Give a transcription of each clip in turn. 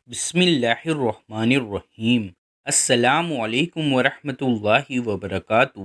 بسم اللہ الرحمن الرحیم۔ السلام علیکم ورحمۃ اللہ وبرکاتہ۔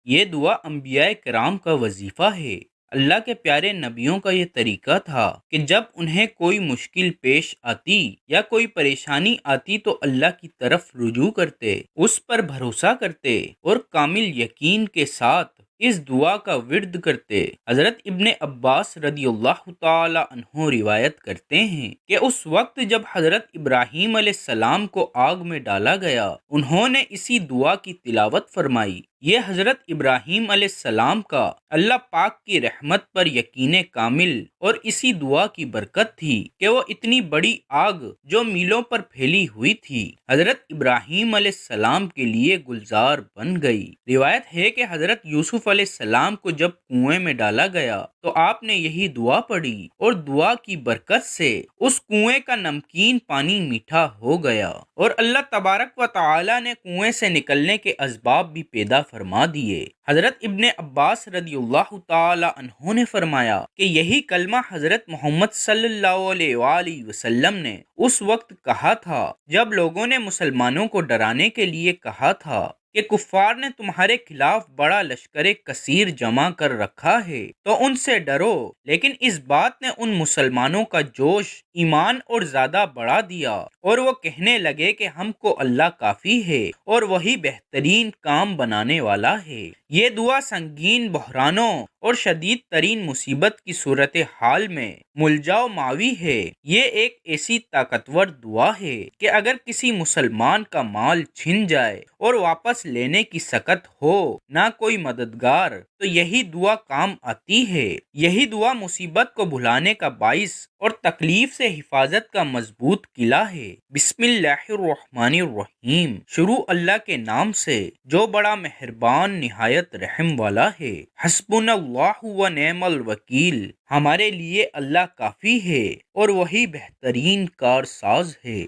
یہ دعا انبیاء کرام کا وظیفہ ہے۔ اللہ کے پیارے نبیوں کا یہ طریقہ تھا کہ جب انہیں کوئی مشکل پیش آتی یا کوئی پریشانی آتی تو اللہ کی طرف رجوع کرتے، اس پر بھروسہ کرتے اور کامل یقین کے ساتھ اس دعا کا ورد کرتے۔ حضرت ابن عباس رضی اللہ تعالی عنہ روایت کرتے ہیں کہ اس وقت جب حضرت ابراہیم علیہ السلام کو آگ میں ڈالا گیا، انہوں نے اسی دعا کی تلاوت فرمائی۔ یہ حضرت ابراہیم علیہ السلام کا اللہ پاک کی رحمت پر یقین کامل اور اسی دعا کی برکت تھی کہ وہ اتنی بڑی آگ جو میلوں پر پھیلی ہوئی تھی حضرت ابراہیم علیہ السلام کے لیے گلزار بن گئی۔ روایت ہے کہ حضرت یوسف علیہ السلام کو جب کنویں میں ڈالا گیا تو آپ نے یہی دعا پڑھی اور دعا کی برکت سے اس کنویں کا نمکین پانی میٹھا ہو گیا اور اللہ تبارک و تعالی نے کنویں سے نکلنے کے اسباب بھی پیدا فرما دیے۔ حضرت ابن عباس رضی اللہ تعالی عنہ نے فرمایا کہ یہی کلمہ حضرت محمد صلی اللہ علیہ وآلہ وسلم نے اس وقت کہا تھا جب لوگوں نے مسلمانوں کو ڈرانے کے لیے کہا تھا کہ کفار نے تمہارے خلاف بڑا لشکر کثیر جمع کر رکھا ہے تو ان سے ڈرو، لیکن اس بات نے ان مسلمانوں کا جوش ایمان اور زیادہ بڑھا دیا اور وہ کہنے لگے کہ ہم کو اللہ کافی ہے اور وہی بہترین کام بنانے والا ہے۔ یہ دعا سنگین بحرانوں اور شدید ترین مصیبت کی صورتحال میں ملجا و معوی ہے۔ یہ ایک ایسی طاقتور دعا ہے کہ اگر کسی مسلمان کا مال چھن جائے اور واپس لینے کی سکت ہو، نہ کوئی مددگار، تو یہی دعا کام آتی ہے۔ یہی دعا مصیبت کو بھلانے کا باعث اور تکلیف سے حفاظت کا مضبوط قلعہ ہے۔ بسم اللہ الرحمن الرحیم۔ شروع اللہ کے نام سے جو بڑا مہربان نہایت رحم والا ہے۔ حسبنا اللہ و نعم الوکیل۔ ہمارے لیے اللہ کافی ہے اور وہی بہترین کارساز ہے۔